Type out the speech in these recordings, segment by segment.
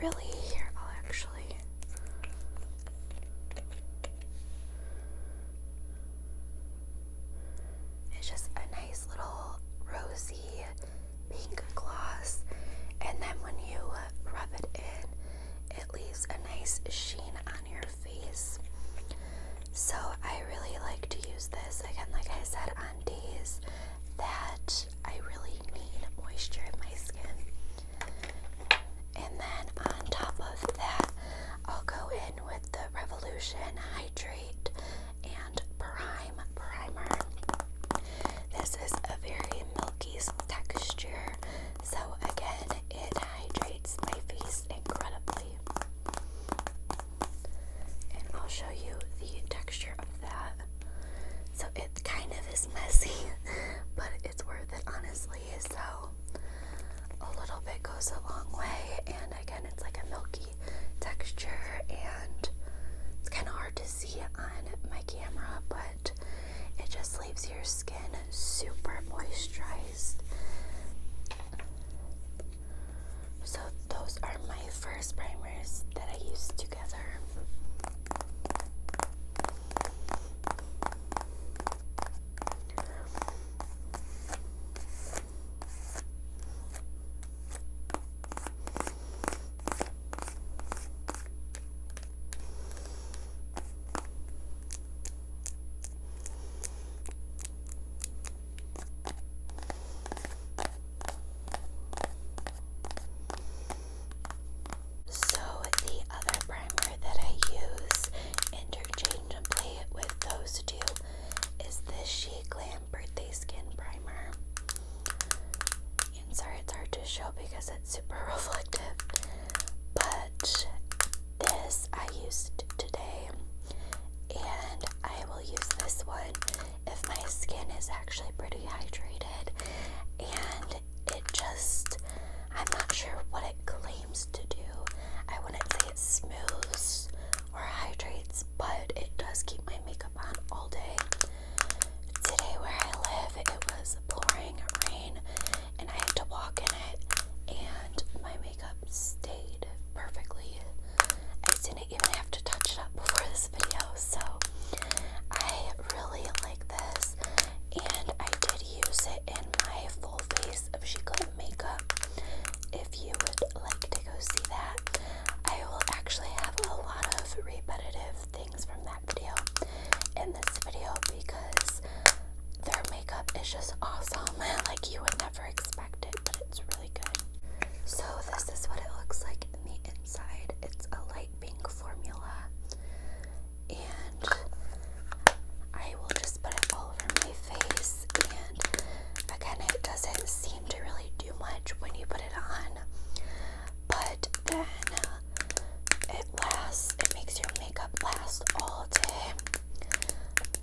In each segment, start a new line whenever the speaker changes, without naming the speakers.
really, here, I'll actually. It's just a nice little rosy pink gloss, and then when you rub it in, it leaves a nice sheen on your face. So I really like to use this, again, like I said, on days that I really need moisture in my skin. And then on top of that, I'll go in with the Revolution Hydrate and Prime Primer. This is a very milky texture, so again, it hydrates my face incredibly. And I'll show you the texture of that. So it kind of is messy, but it's worth it, honestly. So a little bit goes a long way, and again, it's like a milky texture, and it's kind of hard to see on my camera, but it just leaves your skin super moisturized. So those are my first primers that I used together. Because it's super reflective, but this I used today, and I will use this one if my skin is actually pretty hydrated, and it just, I'm not sure what it claims to do. I wouldn't say it smooths or hydrates, but it does keep my makeup on all day. Today where I live, it was pouring rain, and I had to walk in it, and my makeup stayed perfectly. I didn't even have to touch it up before this video, so I really like this, and I did use it in my full face of She Glam makeup. If you would like to go see that, I will actually have a lot of repetitive things from that video in this video because their makeup is just awesome. Like, you would never expect it, but it's really good. So this is what it looks like in the inside. It's a light pink formula, and I will just put it all over my face, and again, it doesn't seem to really do much when you put it on, but then it makes your makeup last all day.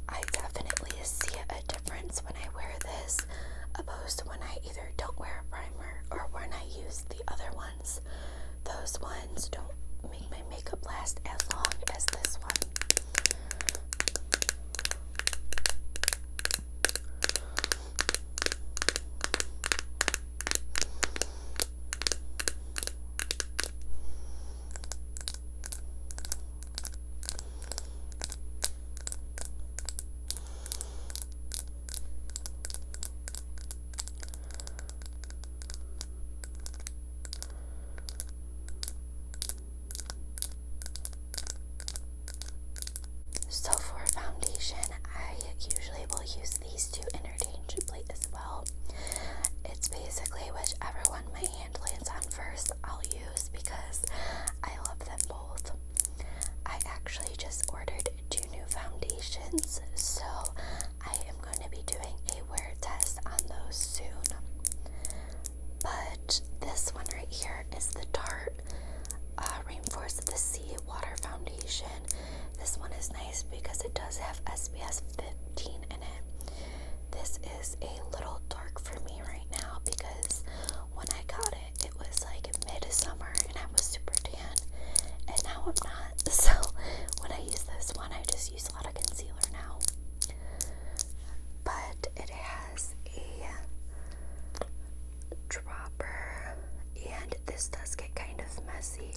I definitely see a difference when I wear this opposed to when I either don't wear a primer or when I use the other ones. Those ones don't make my makeup last as long as this one. So for foundation, I usually will use these two interchangeably as well. It's basically whichever one my hand lands on first, I'll use because I love them both. I actually just ordered 2 new foundations, so I am going to be doing a wear test on those soon. But this one right here is the Tarte Rainforest of the Sea Water Foundation. This one is nice because it does have SPF 15 in it. This is a little dark for me right now because when I got it, it was like mid-summer and I was super tan, and now I'm not. So when I use this one, I just use a lot of concealer now. But it has a dropper, and this does get kind of messy.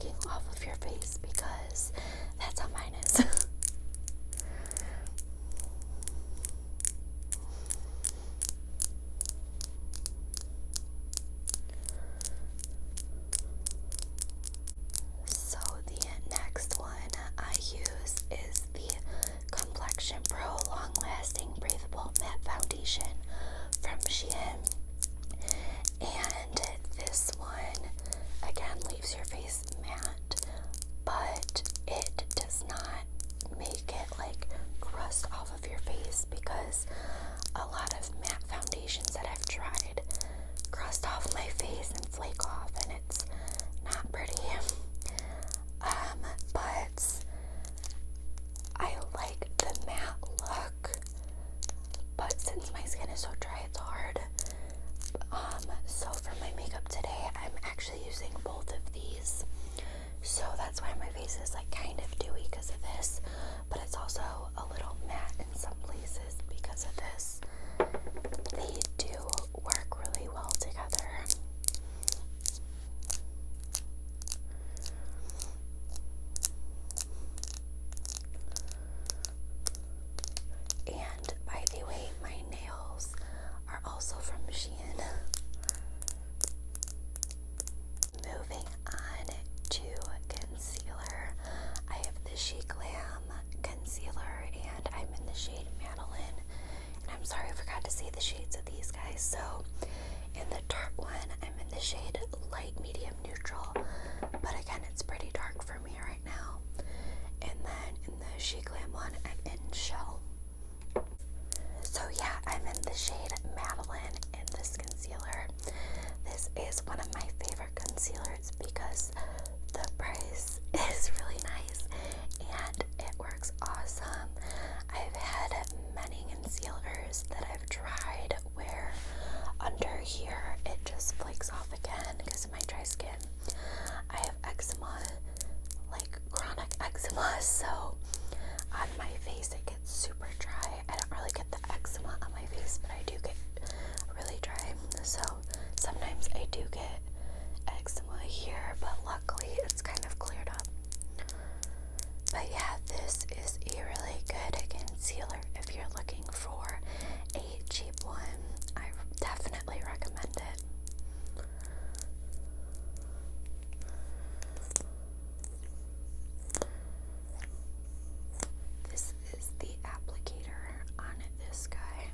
flaking off of your face because that's how mine is. So the next one I use is the Complexion Pro Long Lasting Breathable Matte Foundation from Shein. And this one, again, leaves your face matte, but it does not make it like crust off of your face, because a lot of matte foundations that I've tried crust off my face and flake off, and it's not pretty. But I like the matte look, but since my skin is so dry, it's hard. So for my makeup today, I'm actually using both of these. So that's why my face is like kind of dewy because of this, but it's also a little matte in some places because of this. They do work really well together. And by the way, my nails are also from Shein. Moving on to concealer, I have the She Glam concealer, and I'm in the shade Madeline. And I'm sorry I forgot to say the shades of these guys. So in the dark one, I'm in the shade Light Medium Neutral, but again, it's pretty dark for me right now. And then in the She Glam one, I'm in Shell. So yeah, I'm in the shade Madeline in this concealer. This is one of my favorite concealers because the price is really nice and it works awesome. I've had many concealers that I've tried where under here it just flakes off again because of my dry skin. I have eczema, like chronic eczema, so on my face it gets super dry. I don't really get the eczema on my face, but I do get really dry. So sometimes I do get eczema here, but luckily it's kind of cleared up. But yeah, this is a really good concealer if you're looking for a cheap one. I definitely recommend it. This is the applicator on this guy.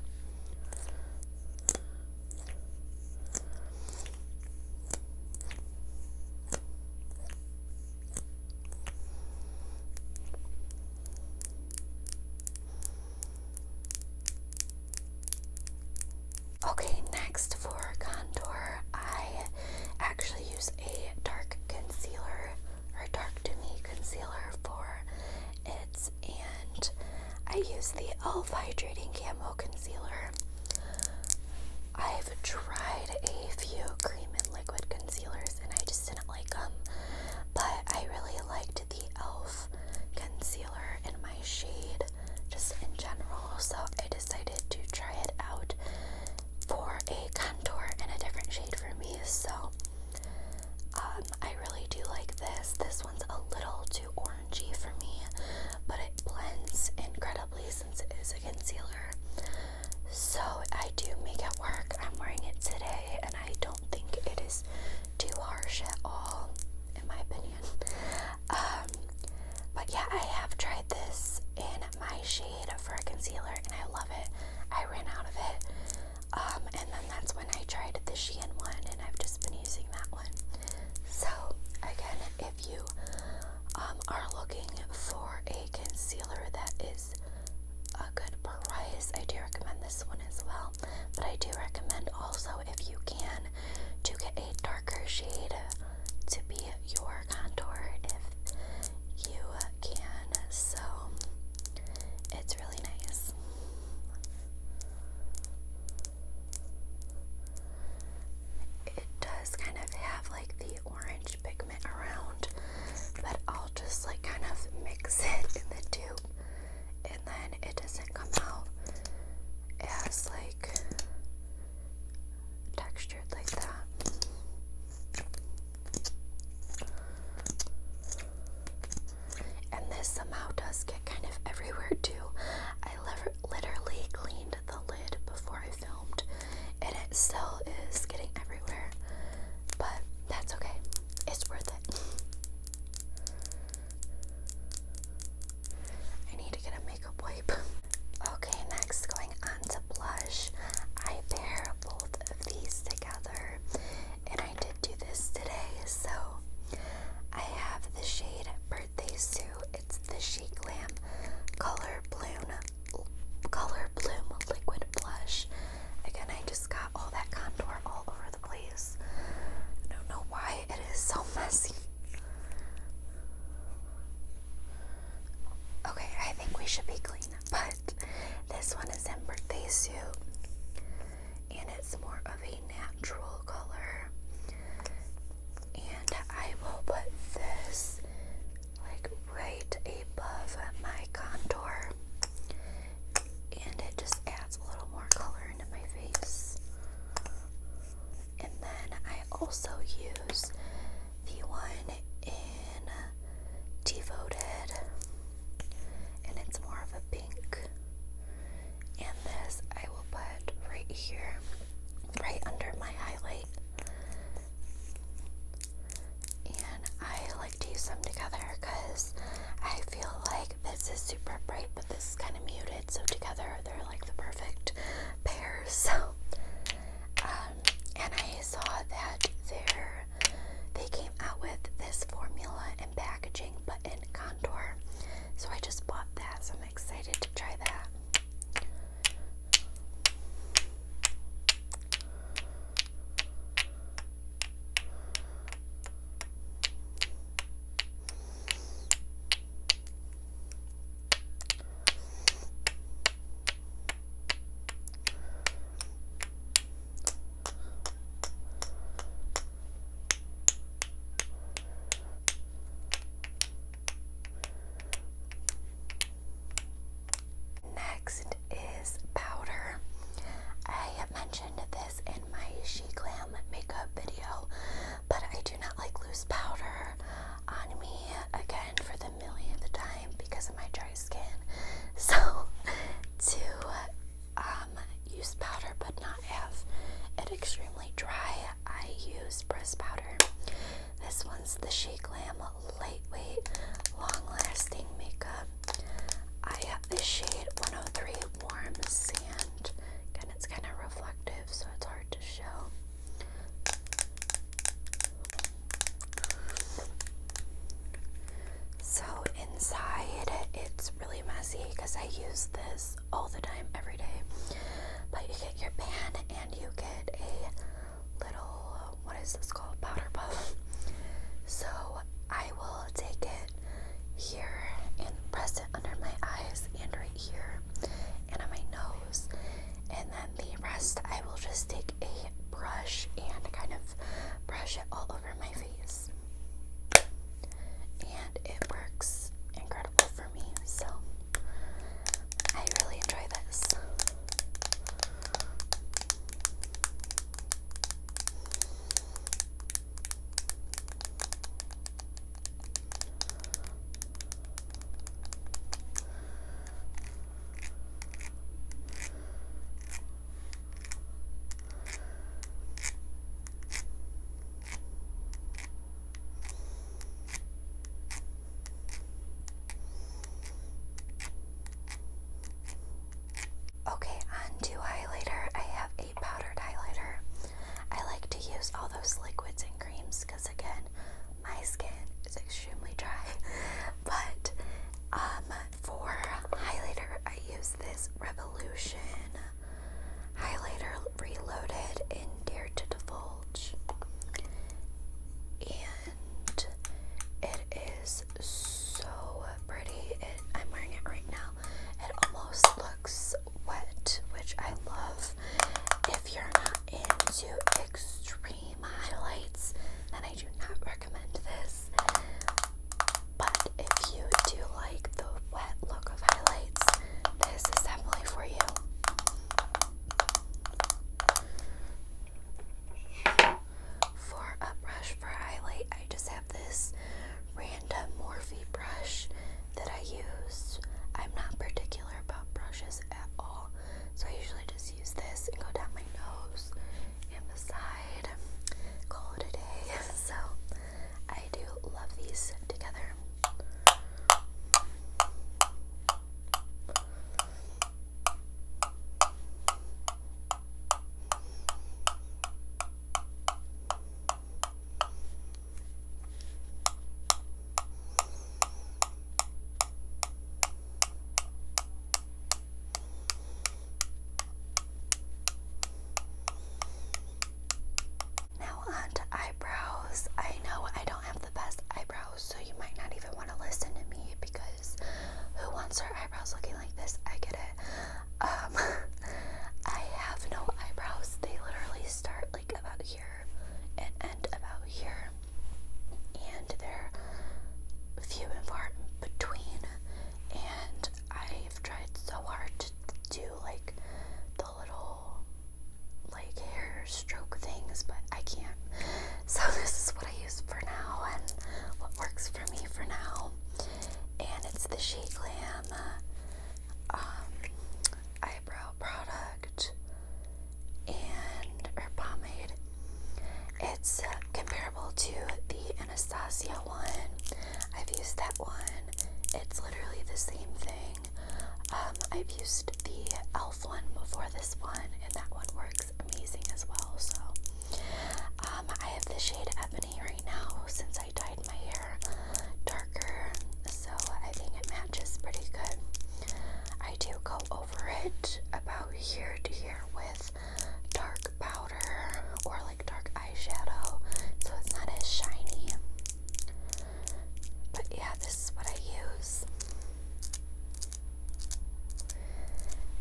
Okay, next for contour, I actually use a dark concealer, or dark to me concealer for it, and I use the e.l.f. Hydrating Camo Concealer. I've tried a few cream and liquid concealers and I just didn't like them, but I really liked the e.l.f. concealer in my shade, just in general, so I decided to try it out for a contour in a different shade for me. So I really do like this. This one's a little too orangey for me, but it blends incredibly since it is a concealer. So I do make it work. I'm wearing it today and I don't think it is too harsh at all, in my opinion. But yeah, I have tried this in my shade for a concealer and I love it. I ran out of it. And then that's when I tried the Shein one, and I've just been using that one. So again, if you are looking for a concealer that is a good price, I do recommend this one as well. But I do recommend also, if you can, to get a darker shade to be your contour if you can. So it's really nice. It does kind of have like the orange pigment around, but I'll just like kind of mix it in the tube, and then it doesn't come out as like textured like that. this somehow does get kind of everywhere too. I literally cleaned the lid before I filmed, and it still is getting everywhere, but that's okay. It's worth it. I need to get a makeup wipe. Okay, next going on to blush. I pair both of these together, and I did do this today. So I have the shade Birthday Suit. It's the Chic Glam Color Bloom Liquid Blush. Again, I just got all that contour all over the place. I don't know why it is so messy. Okay, I think we should be clean, but this one is in Birthday Suit, and it's more of a natural color. And I will put this like right above my contour, and it just adds a little more color into my face. And then I also use the one in Devoted, and it's more of a pink. And this I will put right here, right under my highlight. And I like to use them together because I feel like this is super bright, but this is kind of muted. So together they're like the perfect pair. So, and I saw that they came out with this formula and packaging, but in contour. So I just bought that. So I'm excited to try that. Next is powder. I mentioned this in my Chic Glam makeup video, but I do not like loose powder on me, again, for the millionth time because of my dry skin. So to use powder but not have it extremely dry, I use pressed powder. This one's the Chic Glam Lightweight Long Lasting Makeup. I have this shade 103 Warm Sand. Again, it's kind of reflective, so it's hard to show. So inside, it's really messy because I use this all the time, every day. But you get your pan and you get a little, what is this called? Powder puff. So I will take it here and press it under my eyes and right here and on my nose, and then the rest I will just take a brush and kind of brush it all over my face, and it works incredible for me. So I really enjoy this. I've used the e.l.f. one before this one, and that one works amazing as well. So I have the shade Ebony right now since I dyed my hair darker, so I think it matches pretty good. I do go over it about here to here with dark powder or like dark eyeshadow, so it's not as shiny. But yeah, this is what I use.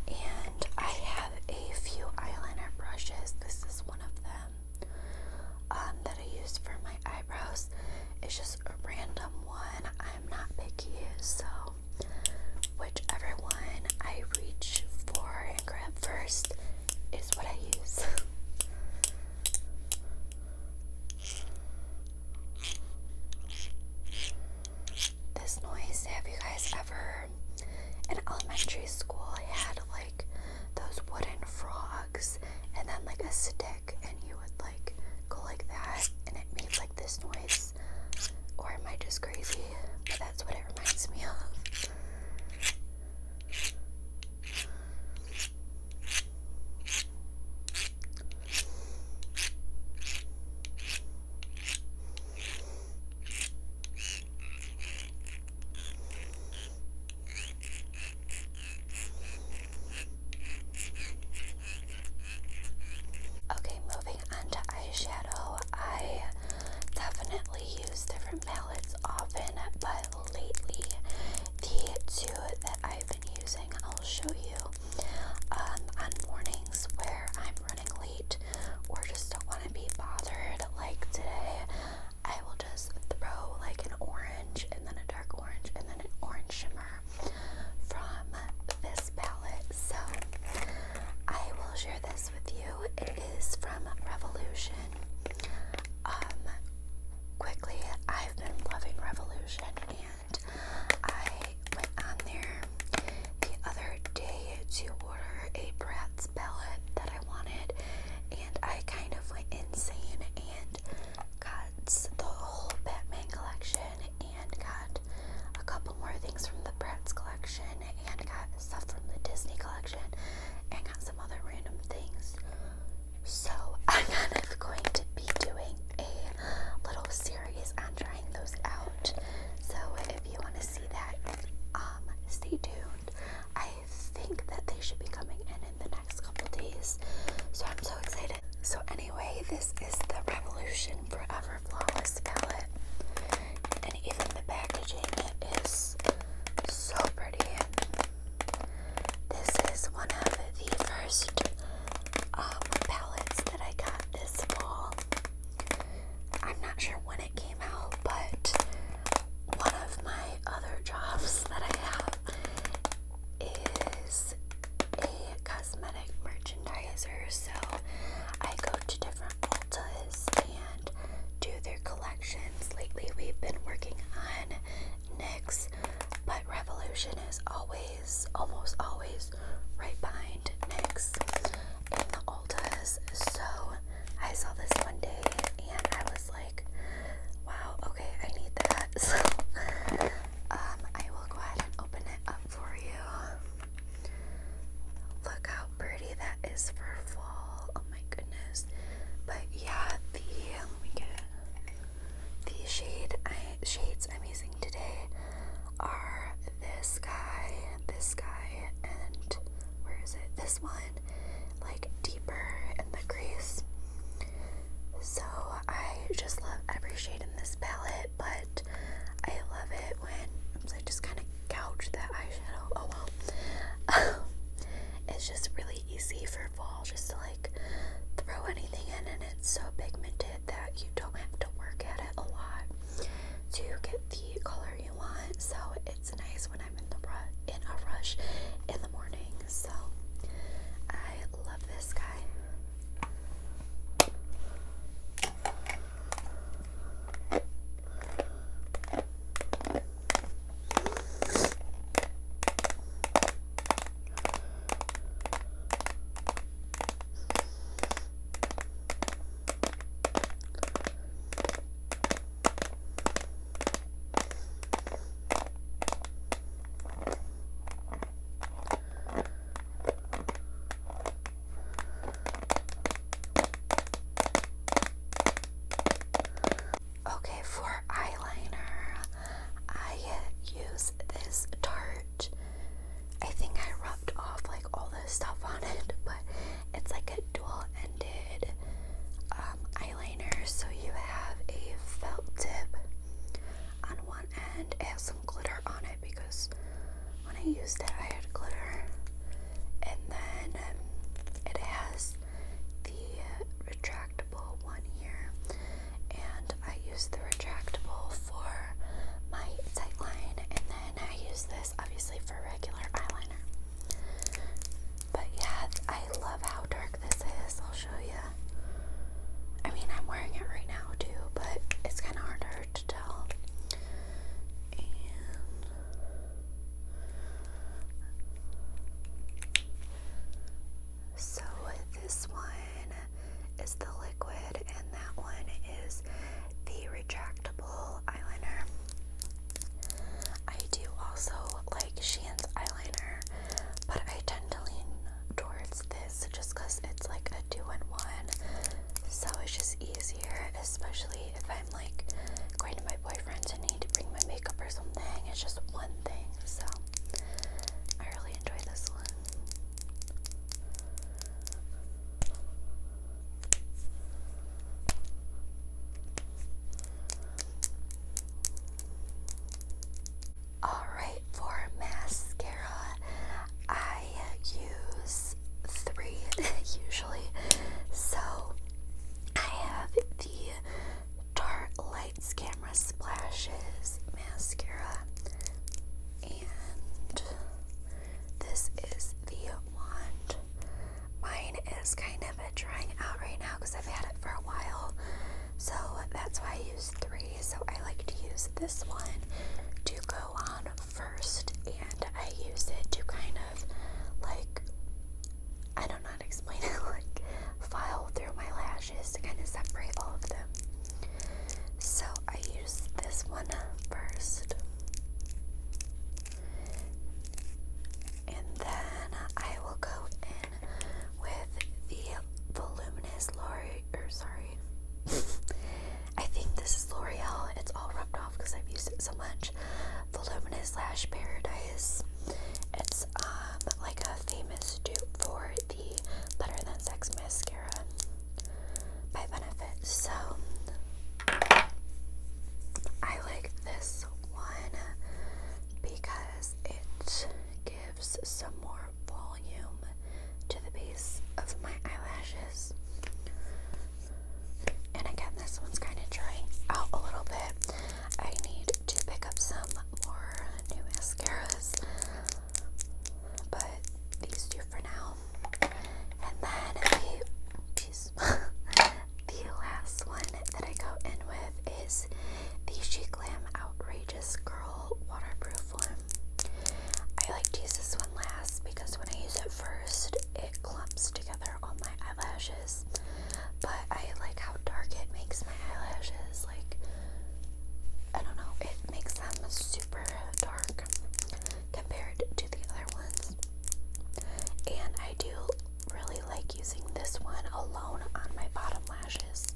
And I have a few eyeliner brushes. This is one of them that I use for my eyebrows. this one to go on first, and I use it to kind of like, I don't know how to explain it, like file through my lashes to kind of separate all of them. So I use this one first, and then I will go in with the voluminous I think this is L'Oreal. It's all rubbed off because I've used it so much. Voluminous Lash Paradise. It's like a famous dupe for the Better Than Sex mascara by Benefit. So I like this one because it gives some more volume to the base of my eyelashes. And again, this one's kind of drying out a little bit. I need to pick up some more new mascaras, but these do for now. And then the last one that I go in with is the She Glam Outrageous Girl Waterproof one. I like to use this one last because when I use it first, it clumps together on my eyelashes. But I like how dark it makes my eyelashes. Like, I don't know, it makes them super dark compared to the other ones. And I do really like using this one alone on my bottom lashes.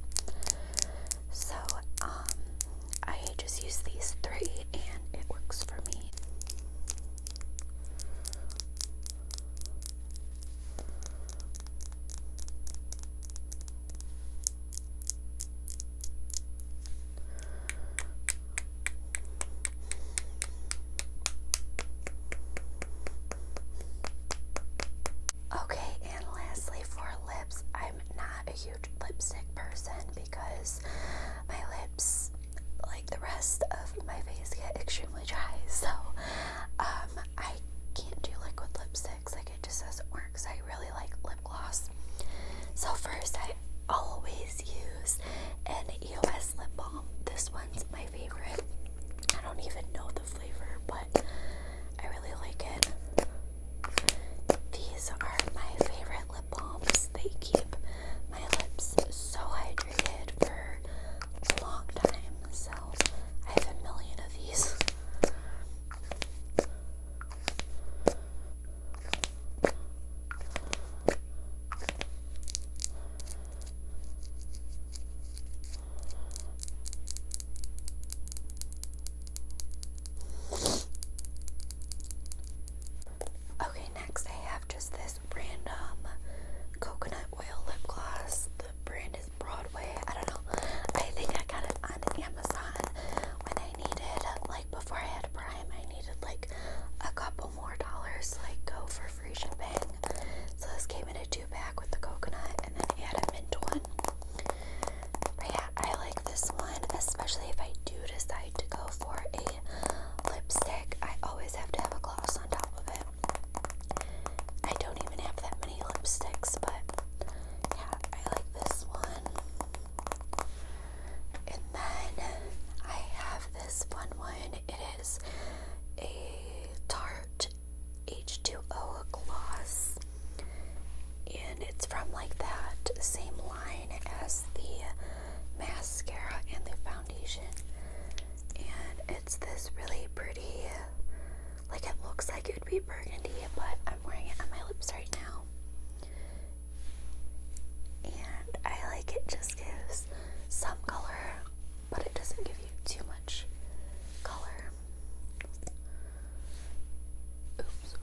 So, I just use these three and it works for me. Okay, and lastly for lips, I'm not a huge lipstick person because my lips, like the rest of my face, get extremely dry. So I can't do liquid lipsticks. Like, it just doesn't work. So I really like lip gloss. So first, I always use an EOS lip balm. This one's my favorite. I don't even know the flavor, but I really like it. These are my favorite lip balms. They keep my lips so hydrated for a long time. So I have a million of these. Okay, next I have just this random coconut oil lip gloss. The brand is Broadway. I don't know. I think I got it on Amazon when I needed, like, before I had Prime, I needed like a couple more dollars to like go for free shipping. So this came in a 2-pack with the coconut, and then I had a mint one. But yeah, I like this one, especially if I do decide to go for a lipstick. I always have to have a gloss on top of it. I don't even have that many lipsticks, but yeah, I like this one. And then I have this fun one. It is a Tarte H2O gloss, and it's from like that same line as the mascara and the foundation. And it's this really pretty, like, it looks like it would be burgundy, but I'm wearing it on my lips right now. And I like it, just gives some color, but it doesn't give you too much color. Oops.